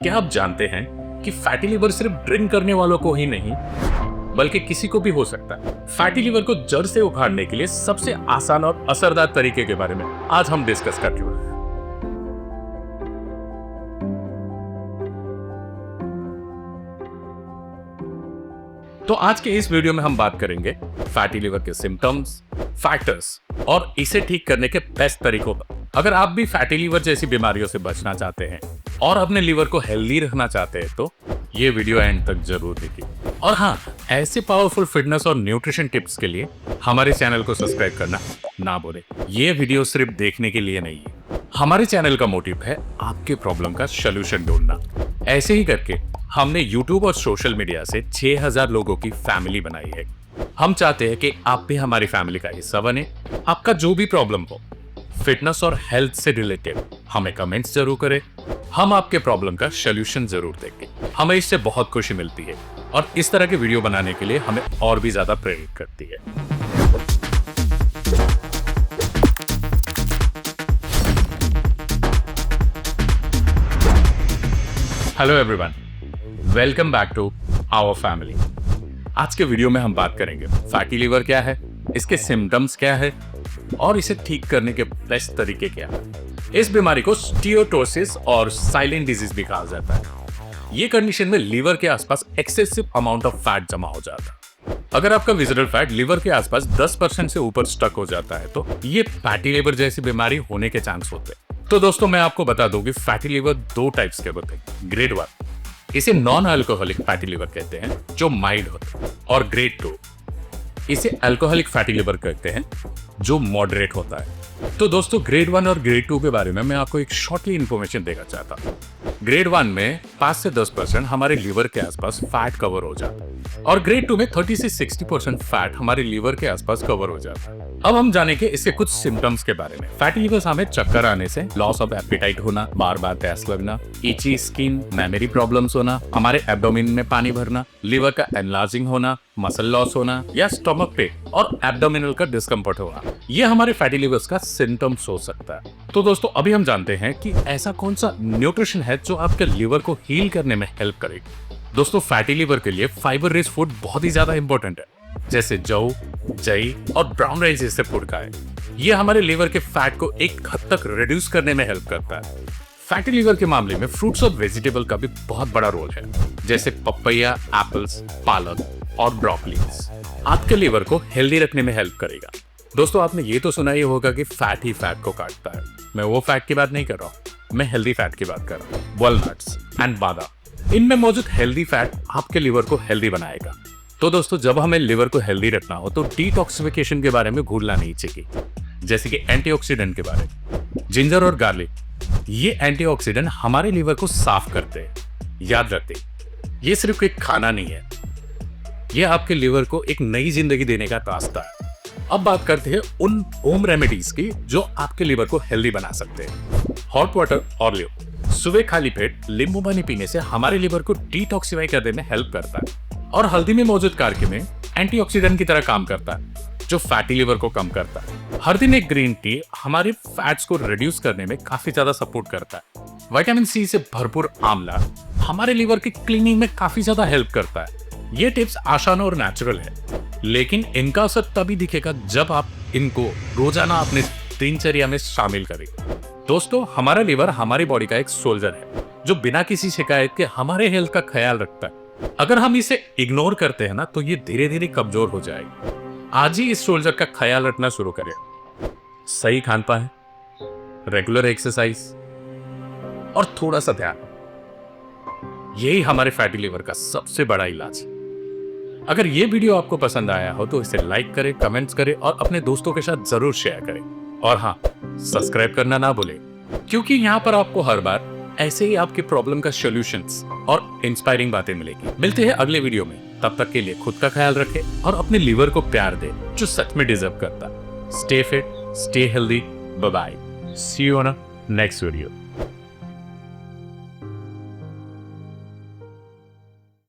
क्या आप जानते हैं कि फैटी लिवर सिर्फ ड्रिंक करने वालों को ही नहीं बल्कि किसी को भी हो सकता है। फैटी लिवर को जड़ से उखाड़ने के लिए सबसे आसान और असरदार तरीके के बारे में आज हम डिस्कस कर रहे हैं। तो आज के इस वीडियो में हम बात करेंगे फैटी लिवर के सिम्टम्स, फैक्टर्स और इसे ठीक करने के बेस्ट तरीकों पर। अगर आप भी फैटी लिवर जैसी बीमारियों से बचना चाहते हैं और अपने लिवर को हेल्दी रखना चाहते हैं तो ये वीडियो एंड तक जरूर देखिए। और हाँ, ऐसे पावरफुल फिटनेस और न्यूट्रिशन टिप्स के लिए हमारे चैनल को सब्सक्राइब करना ना भूलें। ये वीडियो सिर्फ देखने के लिए नहीं है, हमारे चैनल का मोटिव है आपके प्रॉब्लम का सलूशन ढूंढना। ऐसे ही करके हमने YouTube और सोशल मीडिया से 6000 लोगों की फैमिली बनाई है। हम चाहते हैं कि आप भी हमारी फैमिली का हिस्सा बने। आपका जो भी प्रॉब्लम हो फिटनेस और हेल्थ से रिलेटेड हमें कमेंट्स जरूर करें। हम आपके प्रॉब्लम का सलूशन जरूर देंगे। हमें इससे बहुत खुशी मिलती है और इस तरह के वीडियो बनाने के लिए हमें और भी ज्यादा प्रेरित करती है। Hello everyone, welcome back to our family. आज के वीडियो में हम बात करेंगे फैटी लिवर क्या है, इसके सिम्टम्स क्या है और इसे ठीक करने के बेस्ट तरीके क्या है। इस बीमारी को स्टीओटोसिस और साइलेंट डिजीज भी कहा जाता है। ये कंडीशन में लीवर के आसपास एक्सेसिव अमाउंट ऑफ फैट जमा हो जाता है। अगर आपका विजिबल फैट लीवर के आसपास 10% से ऊपर स्टक हो जाता है तो ये फैटी लिवर जैसी बीमारी होने के चांस होते हैं। तो दोस्तों, मैं आपको बता दूं कि फैटी लिवर दो टाइप्स के होते हैं। ग्रेड 1 इसे नॉन अल्कोहलिक फैटी लिवर कहते हैं जो माइल्ड होता है, और ग्रेड 2 इसे अल्कोहलिक फैटी लिवर कहते हैं जो मॉडरेट होता है। तो दोस्तों, ग्रेड 1 और ग्रेड 2 के बारे में मैं आपको एक शॉर्टली इंफॉर्मेशन देना चाहता हूँ। ग्रेड 1 में 5 से 10% हमारे लीवर के आसपास फैट कवर हो जाता है और ग्रेड 2 में 30 से 60% फैट हमारे लीवर के आसपास कवर हो जाता है। अब हम जानेंगे इसके कुछ सिम्टम्स के बारे में। फैटी लिवर से हमें चक्कर आने से, लॉस ऑफ एपेटाइट होना, बार बार प्यास लगना, इची स्किन, मेमोरी प्रॉब्लम्स होना, हमारे एब्डोमेन में पानी भरना, लिवर का एनलार्जिंग होना, मसल लॉस होना या स्टमक पे और एब्डोमिनल का डिस्कम्फर्ट होना, ये हमारे फैटी लिवर का सिम्टम्स हो सकता है। तो दोस्तों, अभी हम जानते हैं कि ऐसा कौन सा न्यूट्रिशन है जो आपके लिवर को हील करने में हेल्प करेगी। दोस्तों, फैटी लिवर के लिए फाइबर रिच फूड बहुत ही ज्यादा इंपॉर्टेंट है, जैसे जौ, जई और ब्राउन राइस जैसे फूड खाएं। ये हमारे लिवर के फैट को एक हद तक रिड्यूस करने में हेल्प करता है। फैटी लिवर के मामले में फ्रूट्स और वेजिटेबल का भी बहुत बड़ा रोल है, जैसे पपैया, एप्पल्स, पालक और ब्रोकलीज आपके लिवर को हेल्दी रखने में हेल्प करेगा। दोस्तों, आपने ये तो सुना ही होगा कि फैट ही फैट को काटता है। मैं वो फैट की बात नहीं कर रहा हूँ, मैं हेल्दी फैट की बात कर रहा हूँ। वॉलनट्स एंड बादाम, इनमें मौजूद हेल्दी फैट आपके लिवर को हेल्दी बनाएगा। तो दोस्तों, जब हमें लिवर को हेल्दी रखना हो तो डिटॉक्सिफिकेशन के बारे में भूलना नहीं चाहिए, जैसे कि एंटीऑक्सीडेंट के बारे में। जिंजर और गार्लिक, ये एंटीऑक्सीडेंट हमारे लिवर को साफ करते हैं। याद रखते, ये सिर्फ एक खाना नहीं है, ये आपके लिवर को एक नई जिंदगी देने का रास्ता है। अब बात करते हैं उन होम रेमेडीज की जो आपके लिवर को हेल्दी बना सकते हैं। हॉट वाटर और लीव, सुबह खाली पेट नींबू पानी पीने से हमारे लिवर को डिटॉक्सिफाई करने में हेल्प करता है। और हल्दी में मौजूद कारक्यूमिन एंटीऑक्सीडेंट की तरह काम करता है जो फैटी लिवर को कम करता है। हर दिन एक ग्रीन टी हमारे फैट्स को रिड्यूस करने में काफी ज्यादा सपोर्ट करता है। विटामिन सी से भरपूर आंवला हमारे लिवर की क्लीनिंग में काफी ज्यादा हेल्प करता है। ये टिप्स आसान और नेचुरल है, लेकिन इनका असर तभी दिखेगा जब आप इनको रोजाना अपने दिनचर्या में शामिल करें। दोस्तों, हमारा लिवर हमारी बॉडी का एक सोल्जर है जो बिना किसी शिकायत के हमारे हेल्थ का ख्याल रखता है। अगर हम इसे इग्नोर करते हैं ना तो ये धीरे धीरे कमजोर हो जाएगी। आज ही इस सोल्जर का ख्याल रखना शुरू करें। सही खान पान, रेगुलर एक्सरसाइज और थोड़ा सा ध्यान, यही हमारे फैटी लिवर का सबसे बड़ा इलाज है। अगर ये वीडियो आपको पसंद आया हो तो इसे लाइक करें, कमेंट्स करें और अपने दोस्तों के साथ जरूर शेयर करें। और हाँ, सब्सक्राइब करना ना भूलें, क्योंकि यहाँ पर आपको हर बार ऐसे ही आपके प्रॉब्लम का सॉल्यूशंस और इंस्पायरिंग बातें मिलेगी। मिलते हैं अगले वीडियो में, तब तक के लिए खुद का ख्याल रखें और अपने लिवर को प्यार दें जो सच में डिजर्व करता है। Stay fit, stay healthy, bye bye, see you on next video.